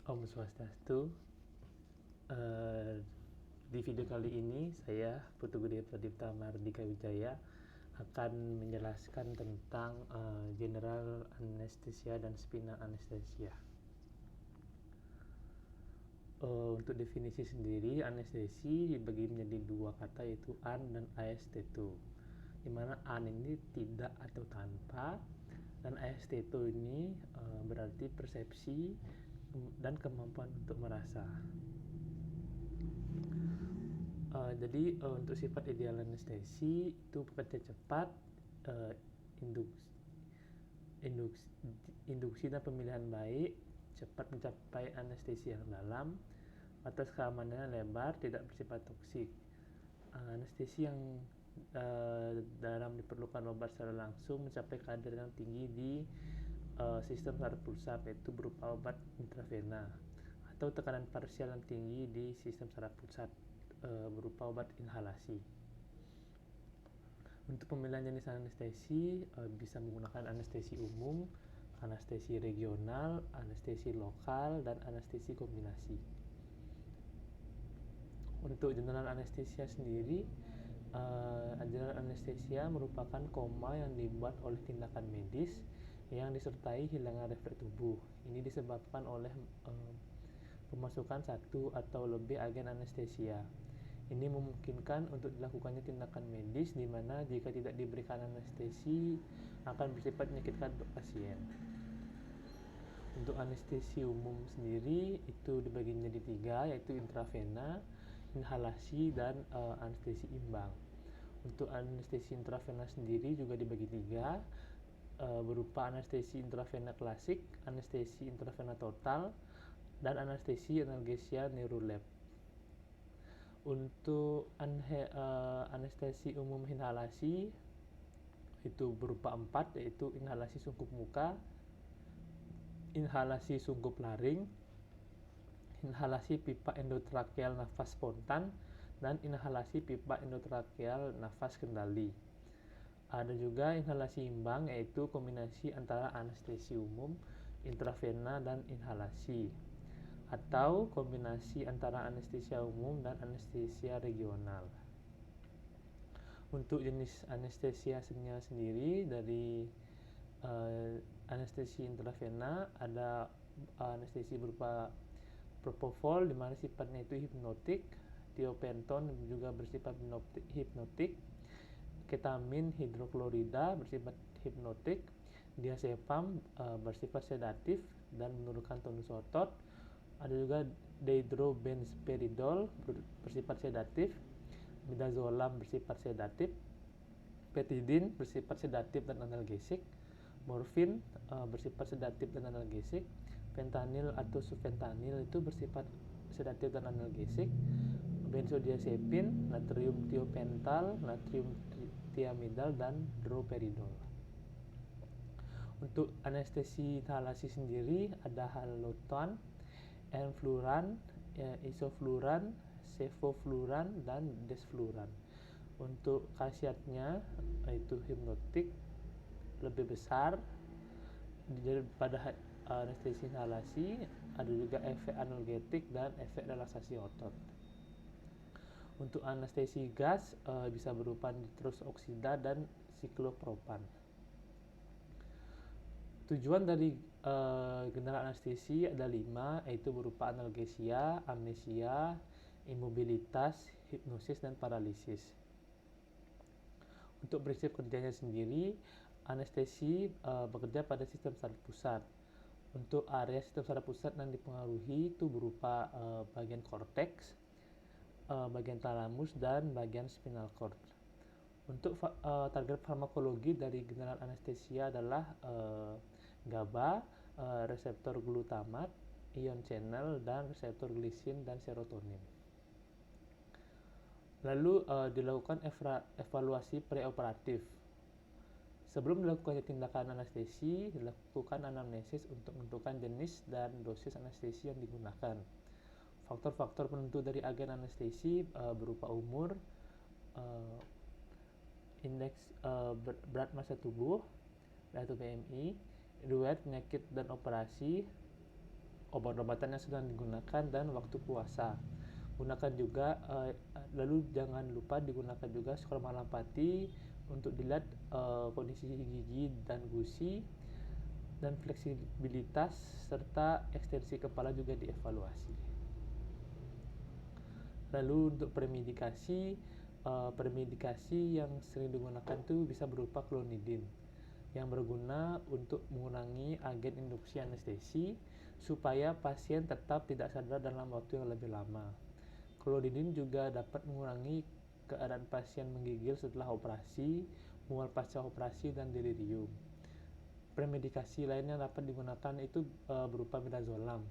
Om Swastiastu. Di video kali ini saya Putu Gede Pradipta Mardika Wijaya akan menjelaskan tentang general anesthesia dan spinal anesthesia. Untuk definisi sendiri, anestesi dibagi menjadi dua kata, yaitu an dan aestheto, di mana an ini tidak atau tanpa, dan aestheto ini berarti persepsi dan kemampuan untuk merasa. Jadi untuk sifat ideal anestesi itu bekerja cepat, induksi dan pemilihan baik, cepat mencapai anestesi yang dalam, batas keamanannya lebar, tidak bersifat toksik. Anestesi yang dalam diperlukan obat secara langsung mencapai kadar yang tinggi di sistem saraf pusat, yaitu berupa obat intravena, atau tekanan parsial yang tinggi di sistem saraf pusat berupa obat inhalasi. Untuk pemilihan jenis anestesi bisa menggunakan anestesi umum, anestesi regional, anestesi lokal, dan anestesi kombinasi. Untuk general anestesia sendiri, general anestesia merupakan koma yang dibuat oleh tindakan medis yang disertai hilangnya refleks tubuh. Ini disebabkan oleh pemasukan satu atau lebih agen anestesia. Ini memungkinkan untuk dilakukannya tindakan medis di mana jika tidak diberikan anestesi akan bersifat menyakitkan untuk pasien. Untuk anestesi umum sendiri itu dibagi menjadi tiga, yaitu intravena, inhalasi, dan anestesi imbang. Untuk anestesi intravena sendiri juga dibagi tiga, berupa anestesi intravena klasik, anestesi intravena total, dan anestesi analgesia neurolab. Untuk anestesi umum inhalasi itu berupa 4, yaitu inhalasi sungkup muka, inhalasi sungkup laring, inhalasi pipa endotrakeal nafas spontan, dan inhalasi pipa endotrakeal nafas kendali. Ada juga inhalasi imbang, yaitu kombinasi antara anestesi umum, intravena, dan inhalasi, atau kombinasi antara anestesia umum dan anestesia regional. Untuk jenis anestesianya sendiri, dari anestesi intravena ada anestesi berupa propofol, di mana sifatnya itu hipnotik, tiopenton juga bersifat hipnotik, ketamin hidroklorida bersifat hipnotik, diazepam bersifat sedatif dan menurunkan tonus otot. Ada juga dihydrobenspiridol bersifat sedatif, midazolam bersifat sedatif, petidin bersifat sedatif dan analgesik, morfin bersifat sedatif dan analgesik, fentanyl atau sufentanil itu bersifat sedatif dan analgesik, benzodiazepin, natrium tiopental, natrium thiamidal, dan droperidol. Untuk anestesi inhalasi sendiri ada halotan, enfluran, isofluran, sevofluran, dan desfluran. Untuk khasiatnya itu hipnotik, lebih besar daripada anestesi inhalasi, ada juga efek analgetik dan efek relaksasi otot. Untuk anestesi gas bisa berupa nitrous oksida dan siklopropan. Tujuan dari general anestesi ada 5, yaitu berupa analgesia, amnesia, imobilitas, hipnosis, dan paralisis. Untuk prinsip kerjanya sendiri, anestesi bekerja pada sistem saraf pusat. Untuk area sistem saraf pusat yang dipengaruhi itu berupa bagian korteks, bagian talamus, dan bagian spinal cord. Untuk target farmakologi dari general anestesia adalah GABA, reseptor glutamat, ion channel, dan reseptor glisin dan serotonin. Lalu dilakukan evaluasi preoperatif. Sebelum dilakukannya tindakan anestesi, dilakukan anamnesis untuk menentukan jenis dan dosis anestesi yang digunakan. Faktor-faktor penentu dari agen anestesi berupa umur, indeks berat massa tubuh atau BMI, riwayat penyakit dan operasi, obat-obatan yang sedang digunakan dan waktu puasa. Gunakan juga lalu jangan lupa digunakan juga skor Mallampati untuk dilihat kondisi gigi dan gusi dan fleksibilitas serta ekstensi kepala juga dievaluasi. Lalu untuk premedikasi yang sering digunakan itu bisa berupa klonidin yang berguna untuk mengurangi agen induksi anestesi supaya pasien tetap tidak sadar dalam waktu yang lebih lama. Klonidin juga dapat mengurangi keadaan pasien menggigil setelah operasi, mual pasca operasi, dan delirium. Premedikasi lain yang dapat digunakan itu berupa midazolam,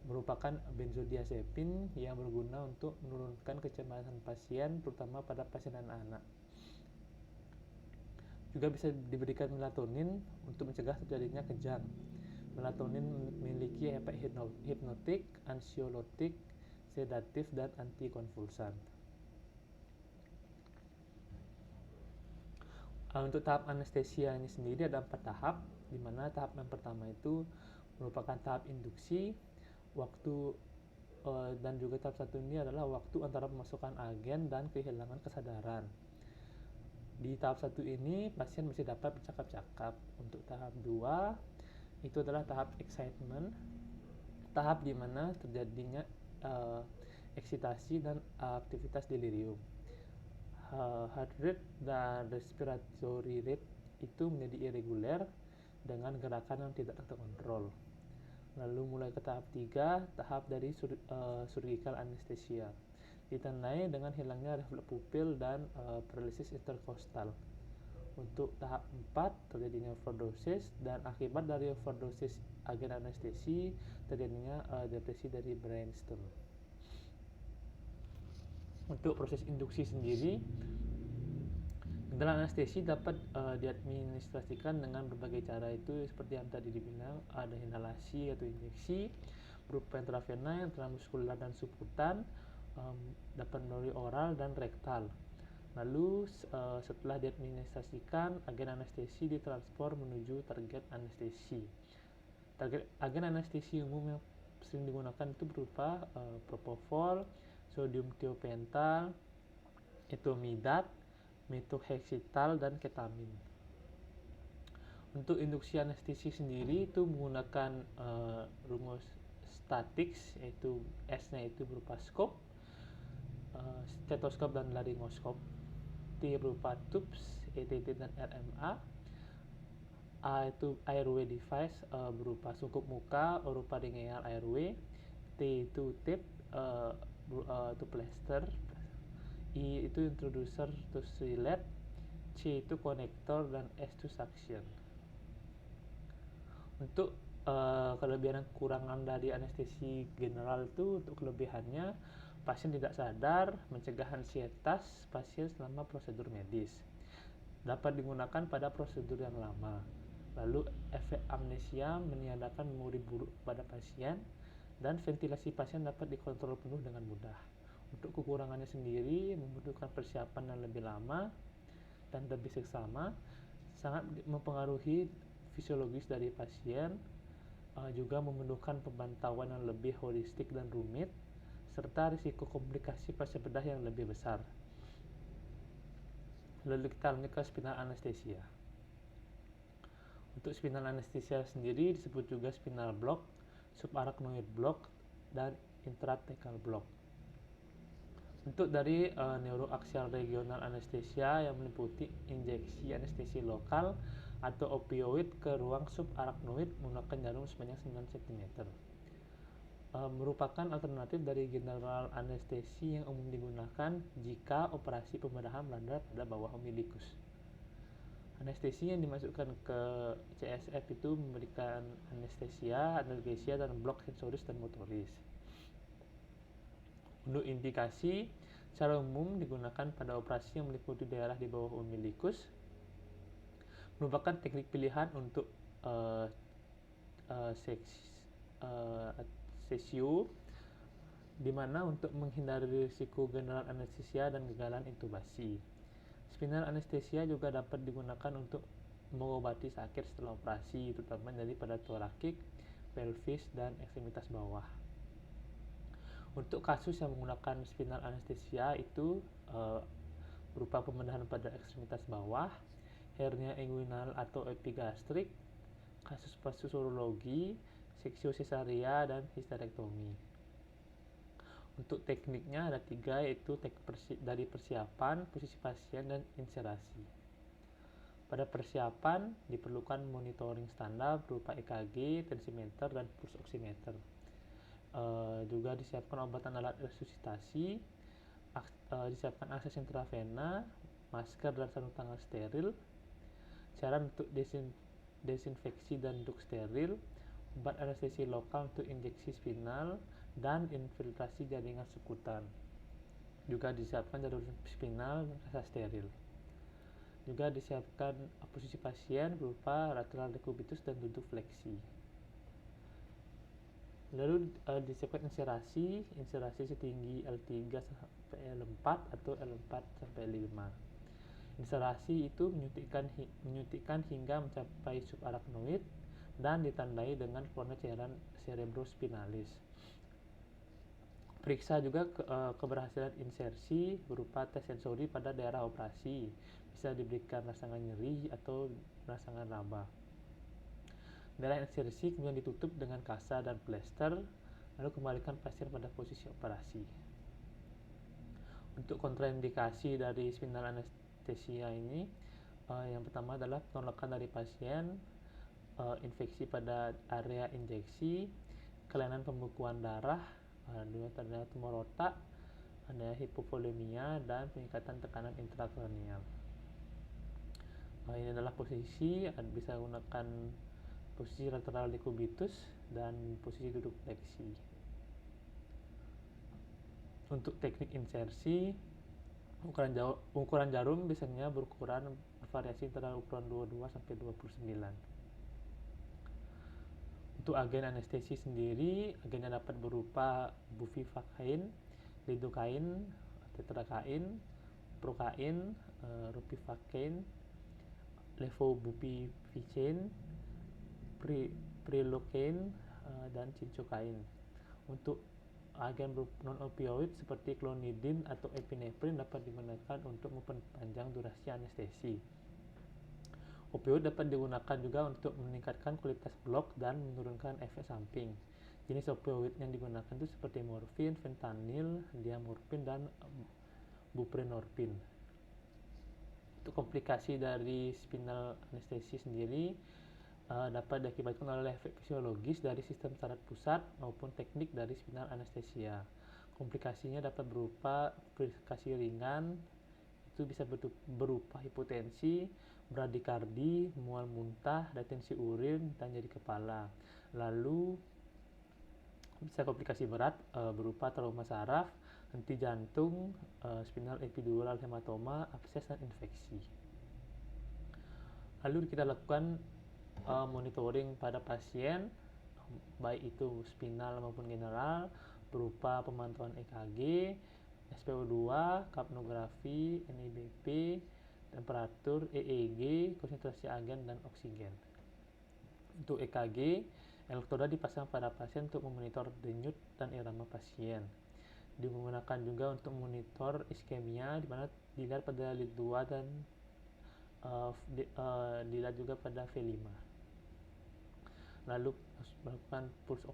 merupakan benzodiazepin yang berguna untuk menurunkan kecemasan pasien, terutama pada pasien anak-anak. Juga bisa diberikan melatonin untuk mencegah terjadinya kejang. Melatonin memiliki efek hipnotik, ansioliotik, sedatif, dan antikonvulsan. Untuk tahap anestesia ini sendiri ada 4 tahap, di mana tahap yang pertama itu merupakan tahap induksi, dan juga tahap 1 ini adalah waktu antara pemasukan agen dan kehilangan kesadaran. Di tahap 1 ini pasien masih dapat bercakap-cakap. Untuk tahap 2 itu adalah tahap excitement, tahap di mana terjadinya eksitasi dan aktivitas delirium. Heart rate dan respiratory rate itu menjadi irregular dengan gerakan yang tidak terkontrol. Lalu mulai ke tahap 3, tahap dari surgical anesthesia, ditandai dengan hilangnya refleks pupil dan paralisis interkostal. Untuk tahap 4 terjadinya overdosis, dan akibat dari overdosis agen anestesi terjadinya depresi dari brainstem. Untuk proses induksi sendiri, gejala anestesi dapat diadministrasikan dengan berbagai cara, itu seperti yang tadi dibilang, ada inhalasi atau injeksi berupa intravena, intramuskular, dan subkutan, dapat melalui oral dan rektal. Lalu setelah diadministrasikan, agen anestesi ditransfer menuju target anestesi. Target agen anestesi umum yang sering digunakan itu berupa propofol, sodium thiopental, etomidat, methotrexate, dan ketamin. Untuk induksi anestesi sendiri itu menggunakan rumus statics, yaitu S-nya itu berupa skop, stetoskop dan laryngoskop. T berupa tubes, ETT dan RMA. A itu airway device berupa sungkup muka berupa ringeal airway. T itu tape itu plaster. I itu introducer to silent. C itu konektor, dan S itu suction. Untuk kelebihan dan kekurangan dari anestesi general itu, untuk kelebihannya pasien tidak sadar, mencegah ansietas pasien selama prosedur medis, dapat digunakan pada prosedur yang lama. Lalu efek amnesia meniadakan memori buruk pada pasien, dan ventilasi pasien dapat dikontrol penuh dengan mudah. Untuk kekurangannya sendiri, membutuhkan persiapan yang lebih lama dan lebih seksama, sangat mempengaruhi fisiologis dari pasien, juga memerlukan pemantauan yang lebih holistik dan rumit, serta risiko komplikasi pasca bedah yang lebih besar. Lalu kita lanjut ke spinal anesthesia. Untuk spinal anesthesia sendiri disebut juga spinal block, subarachnoid block, dan intrathecal block. Untuk dari neuroaxial regional anesthesia yang meliputi injeksi anestesi lokal atau opioid ke ruang subarachnoid menggunakan jarum sepanjang 9 cm. Merupakan alternatif dari general anestesi yang umum digunakan jika operasi pembedahan melanda pada bawah umbilikus. Anestesi yang dimasukkan ke CSF itu memberikan anestesia, analgesia, dan blok sensoris dan motoris. Untuk indikasi, secara umum digunakan pada operasi yang meliputi daerah di bawah umbilikus, merupakan teknik pilihan untuk sesio, di mana untuk menghindari risiko general anestesia dan gagalan intubasi. Spinal anestesia juga dapat digunakan untuk mengobati sakit setelah operasi, terutama dari pada torakik, pelvis, dan ekstremitas bawah. Untuk kasus yang menggunakan spinal anesthesia itu berupa pembedahan pada ekstremitas bawah, hernia inguinal atau epigastrik, kasus pasus urologi, seksio cesaria, dan histerektomi. Untuk tekniknya ada 3, yaitu dari persiapan, posisi pasien, dan inserasi. Pada persiapan diperlukan monitoring standar berupa EKG, tensimeter, dan pulse oximeter. Juga disiapkan obatan alat resusitasi, disiapkan akses intravena, masker dan sarung tangan steril, cairan untuk desinfeksi dan duk steril, obat anestesi lokal untuk injeksi spinal, dan infiltrasi jaringan sekutan. Juga disiapkan jalur spinal dan rasa steril. Juga disiapkan posisi pasien berupa lateral decubitus dan duduk fleksi. Lalu disiapkan inserasi setinggi L3 sampai L4 atau L4 sampai L5. Inserasi itu menyuntikkan hingga mencapai subarachnoid dan ditandai dengan keluarnya cairan cerebrospinalis. Periksa juga keberhasilan insersi berupa tes sensori pada daerah operasi. Bisa diberikan rangsangan nyeri atau rangsangan raba. Daerah insersi kemudian ditutup dengan kasa dan plester, lalu kembalikan pasien pada posisi operasi. Untuk kontraindikasi dari spinal anestesia ini, yang pertama adalah penolakan dari pasien, infeksi pada area injeksi, kelainan pembekuan darah, ada tumor otak, ada hipovolemia, dan peningkatan tekanan intrakranial. Ini adalah posisi, bisa gunakan posisi lateral decubitus dan posisi duduk fleksi. Untuk teknik insersi, ukuran jarum biasanya bervariasi antara ukuran 22 sampai 29. Untuk agen anestesi sendiri, agennya dapat berupa bupivacain, lidocain, tetracain, procain, ropivacain, levobupivacain, prilocaine, dan cincocaine. Untuk agen non-opioid seperti clonidine atau epinephrine dapat digunakan untuk memperpanjang durasi anestesi. Opioid dapat digunakan juga untuk meningkatkan kualitas blok dan menurunkan efek samping. Jenis opioid yang digunakan itu seperti morfin, fentanyl, diamorfin, dan buprenorfin. Untuk komplikasi dari spinal anestesi sendiri dapat diakibatkan oleh efek fisiologis dari sistem saraf pusat maupun teknik dari spinal anestesia. Komplikasinya dapat berupa komplikasi ringan, itu bisa berupa hipotensi, bradikardi, mual muntah, retensi urin, dan nyeri kepala. Lalu bisa komplikasi berat berupa trauma saraf, henti jantung, spinal epidural hematoma, abses, dan infeksi. Lalu kita lakukan monitoring pada pasien, baik itu spinal maupun general, berupa pemantauan EKG, SpO2, kapnografi, NIBP, temperatur, EEG, konsentrasi agen, dan oksigen. Untuk EKG, elektroda dipasang pada pasien untuk memonitor denyut dan irama pasien. Digunakan juga untuk memonitor iskemia, di mana dilihat pada lead 2 dan dilihat juga pada V5. Lalu melakukan pulse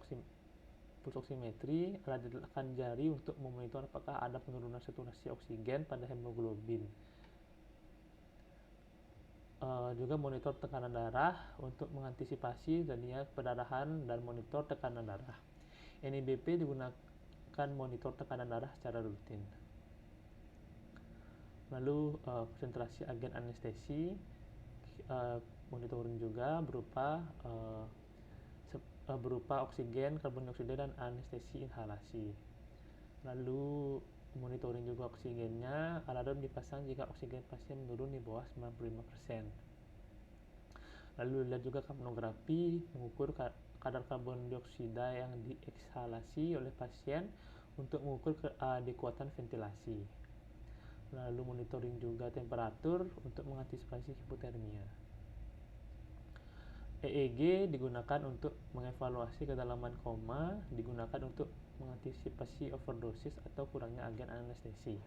oximetri, alat diletakkan jari untuk memonitor apakah ada penurunan saturasi oksigen pada hemoglobin. Juga monitor tekanan darah untuk mengantisipasi terjadinya perdarahan dan monitor tekanan darah. NIBP digunakan monitor tekanan darah secara rutin. Lalu konsentrasi agen anestesi, monitoring juga berupa oksigen, karbon dioksida, dan anestesi inhalasi. Lalu monitoring juga oksigennya, alarm dipasang jika oksigen pasien menurun di bawah 95%. Lalu lihat juga kapnografi, mengukur kadar karbon dioksida yang diekhalasi oleh pasien untuk mengukur keadekuatan ventilasi. Lalu monitoring juga temperatur untuk mengantisipasi hipotermia. EEG digunakan untuk mengevaluasi kedalaman koma, digunakan untuk mengantisipasi overdosis atau kurangnya agen anestesi.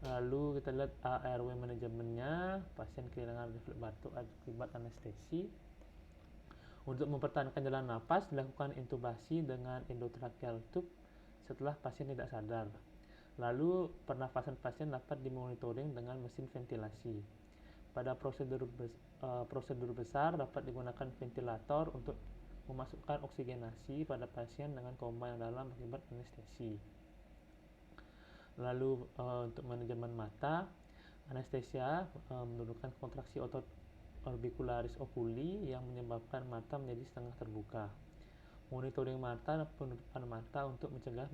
Lalu kita lihat airway manajemennya, pasien kehilangan refleks batuk akibat anestesi. Untuk mempertahankan jalan napas, dilakukan intubasi dengan endotracheal tube setelah pasien tidak sadar. Lalu pernafasan pasien dapat dimonitoring dengan mesin ventilasi. Pada prosedur besar dapat digunakan ventilator untuk memasukkan oksigenasi pada pasien dengan koma yang dalam akibat anestesi. Lalu untuk manajemen mata, anestesia menurunkan kontraksi otot orbicularis oculi yang menyebabkan mata menjadi setengah terbuka. Monitoring mata dan penutupan mata untuk mencegah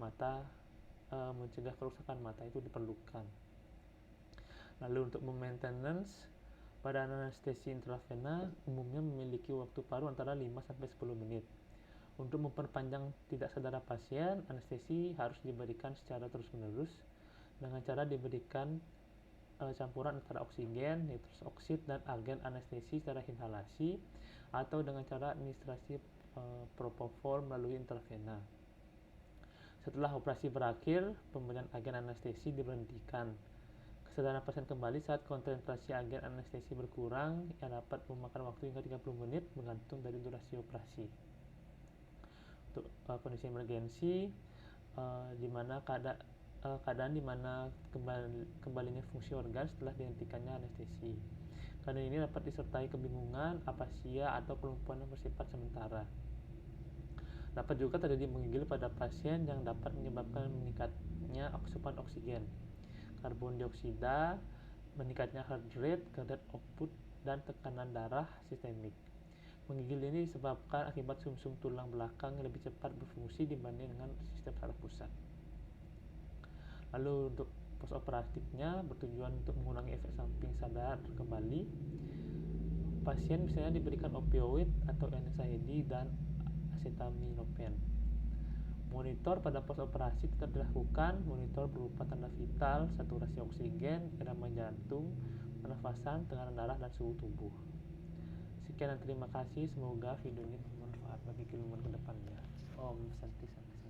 kerusakan mata itu diperlukan. Lalu untuk maintenance, pada anestesi intravena umumnya memiliki waktu paru antara 5-10 menit. Untuk memperpanjang tidak sadar pasien, anestesi harus diberikan secara terus-menerus dengan cara diberikan campuran antara oksigen, nitrous oxide, dan agen anestesi secara inhalasi atau dengan cara administrasi propofol melalui intravena. Setelah operasi berakhir, pemberian agen anestesi diberhentikan. Kesadaran pasien kembali saat konsentrasi agen anestesi berkurang yang dapat memakan waktu hingga 30 menit bergantung dari durasi operasi. Untuk kondisi emergensi, di mana keadaan di mana kembalinya fungsi organ setelah dihentikannya anestesi. Keadaan ini dapat disertai kebingungan, apasia, atau kelumpuhan yang bersifat sementara. Dapat juga terjadi menggigil pada pasien yang dapat menyebabkan meningkatnya asupan oksigen, karbon dioksida, meningkatnya heart rate, cardiac output, dan tekanan darah sistemik. Menggigil ini disebabkan akibat sumsum tulang belakang yang lebih cepat berfungsi dibanding dengan sistem saraf pusat. Lalu untuk postoperatifnya bertujuan untuk mengurangi efek samping sadar kembali. Pasien misalnya diberikan opioid atau NSAID dan acetaminophen. Monitor pada postoperasi tetap dilakukan. Monitor berupa tanda vital, saturasi oksigen, irama jantung, pernafasan, tekanan darah, dan suhu tubuh. Sekian dan terima kasih. Semoga video ini bermanfaat bagi keilmuan kedepannya. Om Santi Santi.